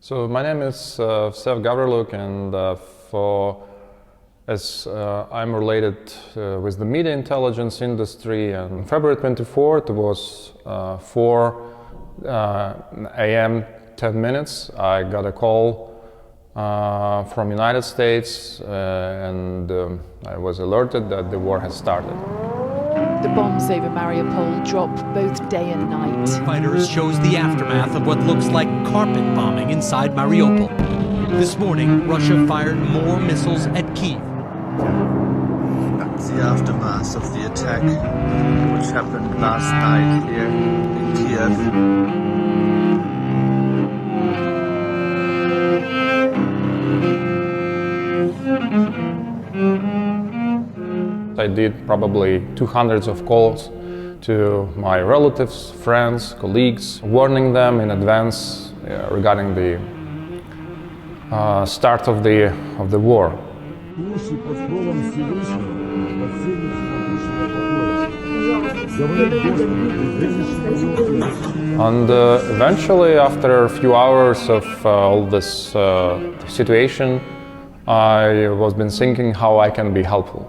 So my name is Vsevolod, and I'm related with the media intelligence industry. And on February 24th, it was 4 a.m. 10 minutes. I got a call from United States, and I was alerted that the war has started. The bombs over Mariupol drop both day and night. Fighters shows the aftermath of what looks like carpet bombing inside Mariupol. This morning, Russia fired more missiles at Kyiv. The aftermath of the attack, which happened last night here in Kiev. I did probably 200 of calls to my relatives, friends, colleagues, warning them in advance regarding the start of the war. And eventually, after a few hours of all this situation, I was been thinking how I can be helpful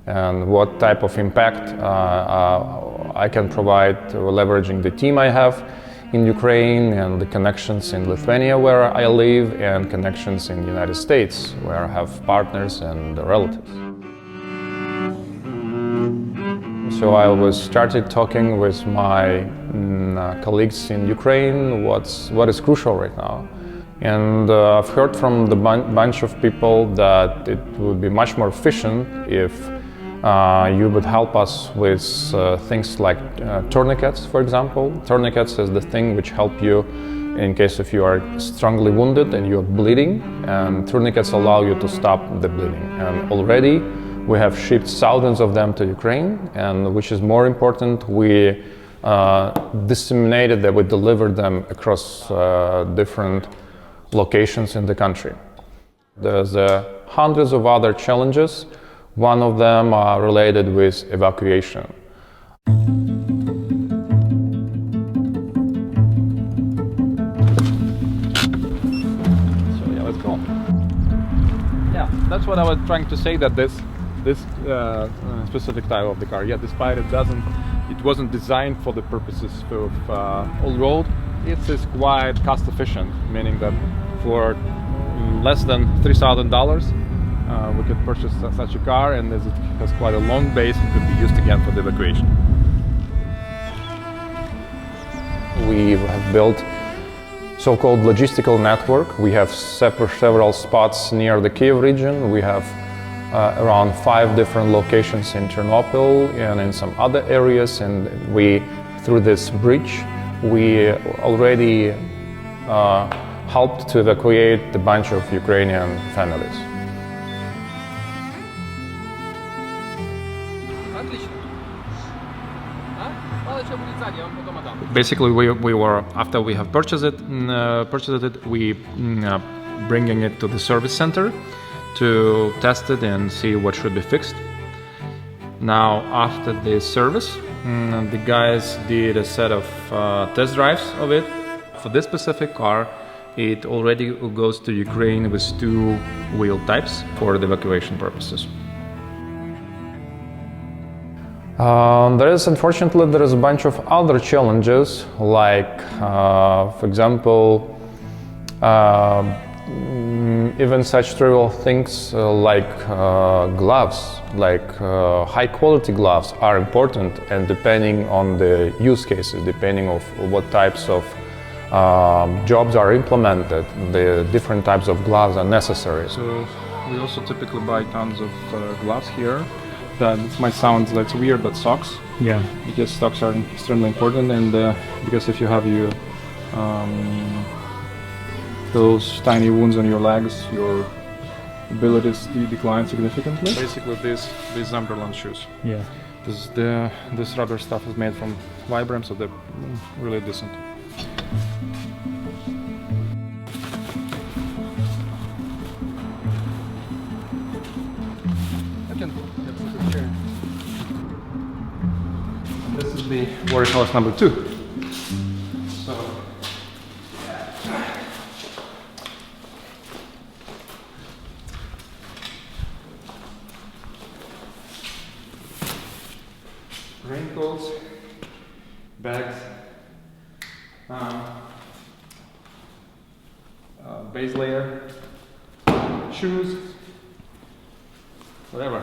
and what type of impact I can provide leveraging the team I have in Ukraine and the connections in Lithuania where I live and connections in the United States where I have partners and relatives. So I started talking with my colleagues in Ukraine what is crucial right now. And I've heard from the bunch of people that it would be much more efficient if you would help us with things like tourniquets, for example. Tourniquets is the thing which help you in case if you are strongly wounded and you're bleeding, and tourniquets allow you to stop the bleeding. And already we have shipped thousands of them to Ukraine, and which is more important, we disseminated them, we delivered them across different locations in the country. There's hundreds of other challenges. One of them are related with evacuation. So yeah, let's go. Yeah, that's what I was trying to say, that this specific type of the car, yeah, despite it wasn't designed for the purposes of all-road, it is quite cost efficient, meaning that for less than $3,000 we could purchase such a car, and it has quite a long base and could be used again for the evacuation. We have built so-called logistical network. We have several spots near the Kyiv region. We have around 5 different locations in Ternopil and in some other areas, and through this bridge we already helped to evacuate a bunch of Ukrainian families. Basically, we were, after we have purchased it, we bringing it to the service center to test it and see what should be fixed. Now, after the service, the guys did a set of test drives of it. For this specific car, it already goes to Ukraine with 2 wheel types for the evacuation purposes. Unfortunately, there is a bunch of other challenges, like, for example, even such trivial things like gloves, like high-quality gloves are important, and depending on the use cases, depending on what types of jobs are implemented, the different types of gloves are necessary. So we also typically buy tons of gloves here. That might sound like weird, but socks. Yeah. Because socks are extremely important, and because if you have those tiny wounds on your legs, your abilities decline significantly. Basically, these Umberland shoes. Yeah. This rubber stuff is made from Vibram, so they're really decent. This is the watercolor number 2. So coats, bags, base layer, shoes, whatever.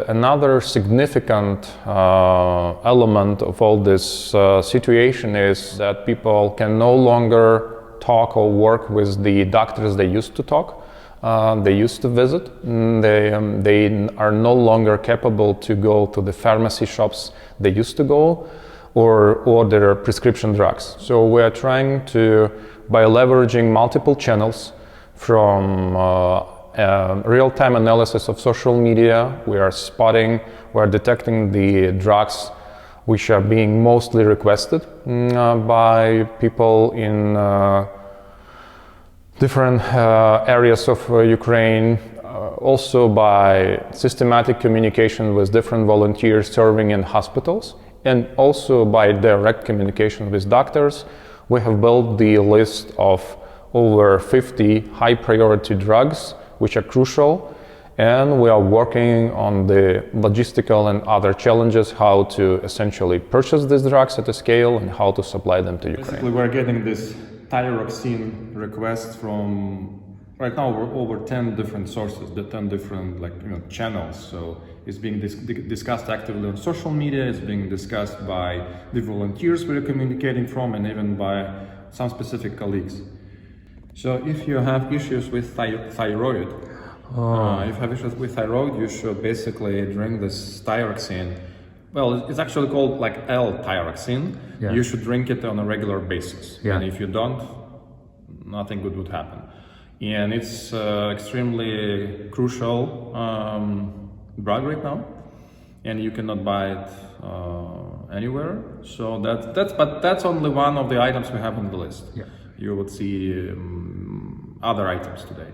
Another significant element of all this situation is that people can no longer talk or work with the doctors they used to talk, they used to visit. They are no longer capable to go to the pharmacy shops they used to go or order prescription drugs. So we are trying to, by leveraging multiple channels from real-time analysis of social media, we are spotting, we are detecting the drugs which are being mostly requested by people in different areas of Ukraine, also by systematic communication with different volunteers serving in hospitals, and also by direct communication with doctors. We have built the list of over 50 high-priority drugs which are crucial, and we are working on the logistical and other challenges, how to essentially purchase these drugs at a scale and how to supply them to Ukraine. Basically, we're getting this thyroxine requests from, right now we're over 10 different sources, the 10 different channels. So it's being discussed actively on social media, it's being discussed by the volunteers we're communicating from, and even by some specific colleagues. So if you have issues with thyroid, you should basically drink this thyroxine. Well, it's actually called like L-thyroxine. Yeah. You should drink it on a regular basis. Yeah. And if you don't, nothing good would happen. And it's extremely crucial drug right now, and you cannot buy it anywhere. So that's only one of the items we have on the list. Yeah. You would see other items today.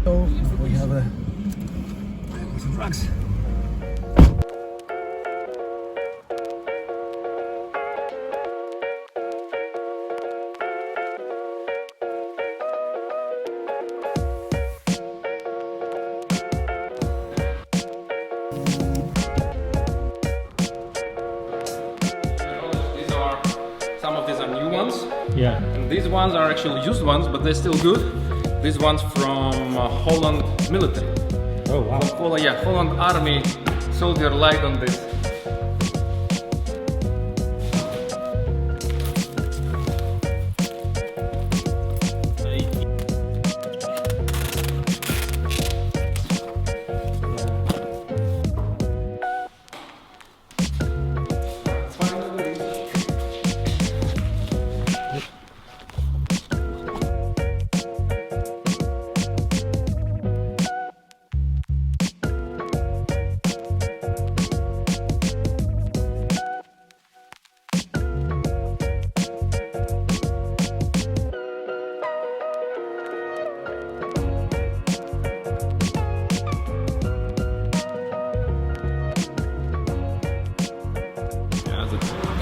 So we have some drugs. Some of these are new ones. Yeah. And these ones are actually used ones, but they're still good. These ones from Holland military. Oh wow. Holland army soldier light on this.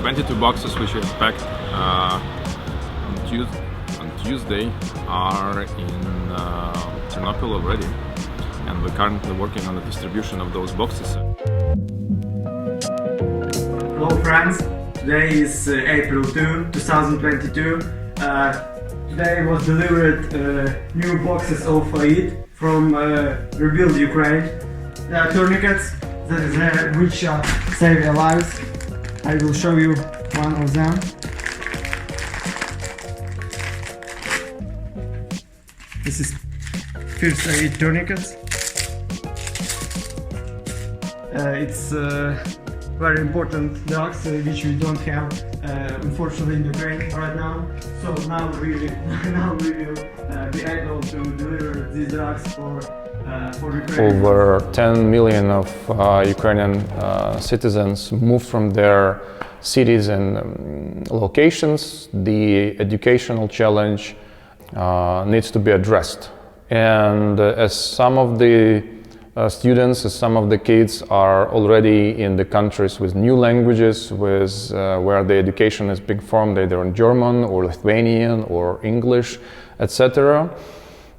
The 22 boxes which we expect on Tuesday are in Ternopil already, and we're currently working on the distribution of those boxes. Hello friends, today is April 2, 2022. Today was delivered new boxes of aid from rebuild Ukraine. There are tourniquets which save lives. I will show you one of them. This is first aid tourniquets. It's very important drugs which we don't have unfortunately in Ukraine right now. So now we will be able to deliver these drugs for Ukraine. Over 10 million of Ukrainian citizens moved from their cities and locations. The educational challenge needs to be addressed. And as some of the students, as some of the kids are already in the countries with new languages, where the education is being formed either in German or Lithuanian or English, etc.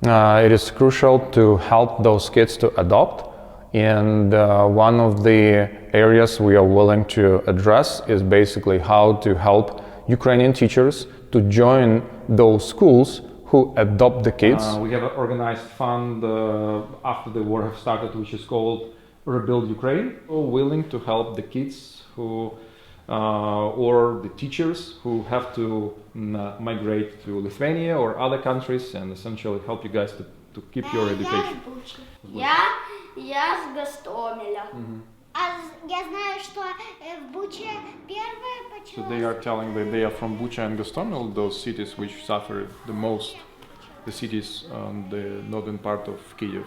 it is crucial to help those kids to adopt. And one of the areas we are willing to address is basically how to help Ukrainian teachers to join those schools who adopt the kids. We have an organized fund after the war have started, which is called Rebuild Ukraine. We're willing to help the kids who or the teachers who have to migrate to Lithuania or other countries and essentially help you guys to keep your education. Я с Гостомеля. Я знаю, что в Буче первое почему. So they are telling that they are from Bucha and Gostomel, those cities which suffered the most, the cities on the northern part of Kyiv.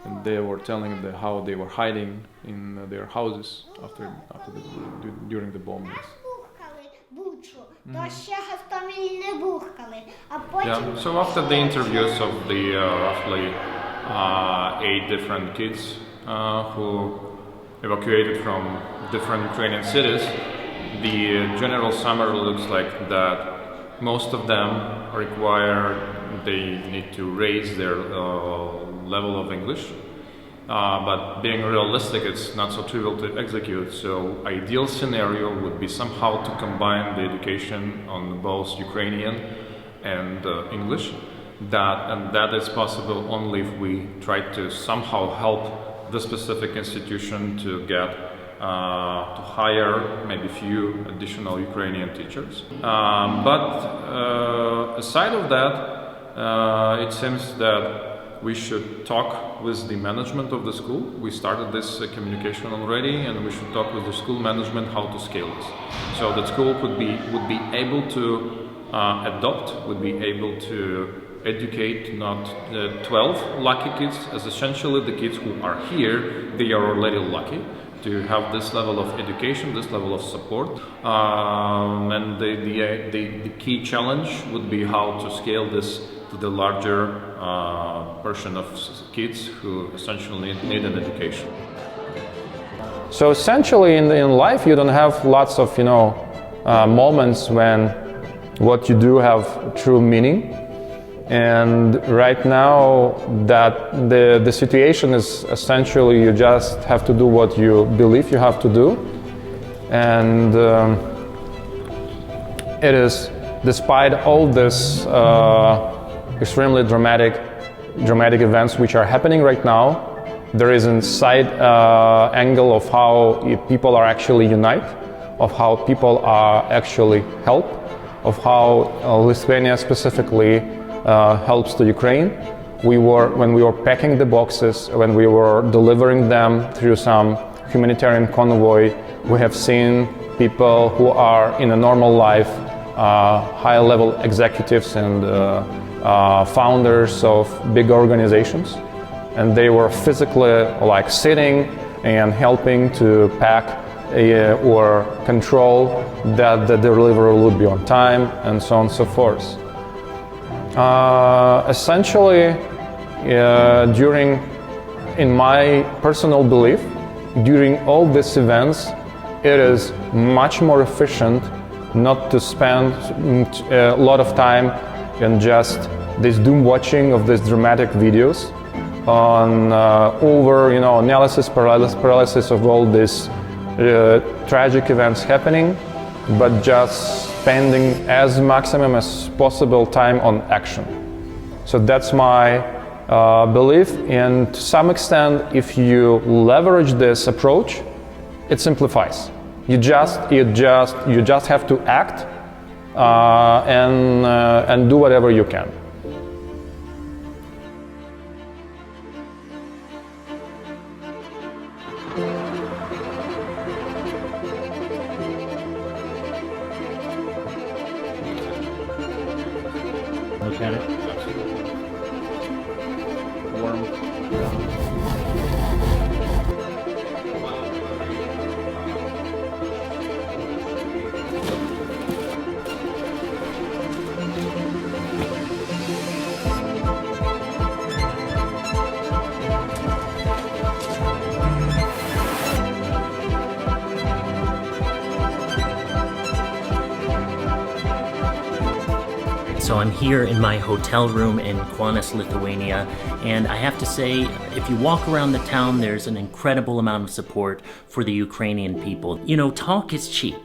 And they were telling how they were hiding in their houses during the bombings. Yeah, so after the interviews of the roughly 8 different kids who evacuated from different Ukrainian cities, the general summary looks like that most of them they need to raise their level of English, but being realistic, it's not so trivial to execute. So ideal scenario would be somehow to combine the education on both Ukrainian and English. That is possible only if we try to somehow help the specific institution to get to hire maybe few additional Ukrainian teachers. But aside of that, it seems that we should talk with the management of the school. We started this communication already, and we should talk with the school management how to scale this. So that school would be able to adopt, would be able to educate not 12 lucky kids, as essentially the kids who are here, they are already lucky to have this level of education, this level of support. And the key challenge would be how to scale this to the larger portion of kids who essentially need an education. So essentially in life you don't have lots of moments when what you do have true meaning. And right now that the situation is essentially you just have to do what you believe you have to do. And it is, despite all this extremely dramatic events which are happening right now, there is a side angle of how people are actually unite, of how people are actually help, of how Lithuania specifically helps to Ukraine. When we were packing the boxes, when we were delivering them through some humanitarian convoy, we have seen people who are in a normal life, high-level executives and founders of big organizations, and they were physically like sitting and helping to pack or control that the delivery would be on time, and so on and so forth. Essentially, in my personal belief, during all these events, it is much more efficient not to spend a lot of time in just this doom watching of these dramatic videos on analysis paralysis of all these tragic events happening, but just spending as maximum as possible time on action. So that's my belief, and to some extent, if you leverage this approach, it simplifies. You just have to act and do whatever you can. Look at it. Warm. So So I'm here in my hotel room in Kaunas, Lithuania, and I have to say, if you walk around the town, there's an incredible amount of support for the Ukrainian people. You know, talk is cheap.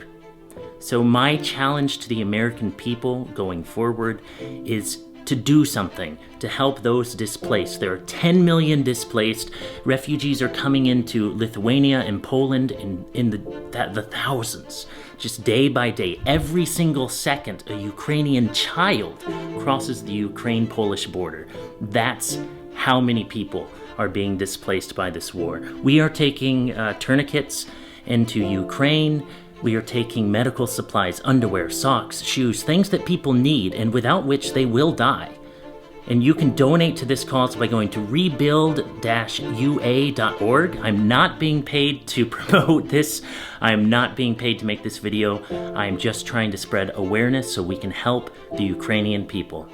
So my challenge to the American people going forward is to do something to help those displaced. There are 10 million displaced. Refugees are coming into Lithuania and Poland in the thousands, just day by day. Every single second, a Ukrainian child crosses the Ukraine-Polish border. That's how many people are being displaced by this war. We are taking tourniquets into Ukraine. We are taking medical supplies, underwear, socks, shoes, things that people need and without which they will die. And you can donate to this cause by going to rebuild-ua.org. I'm not being paid to promote this. I'm not being paid to make this video. I'm just trying to spread awareness so we can help the Ukrainian people.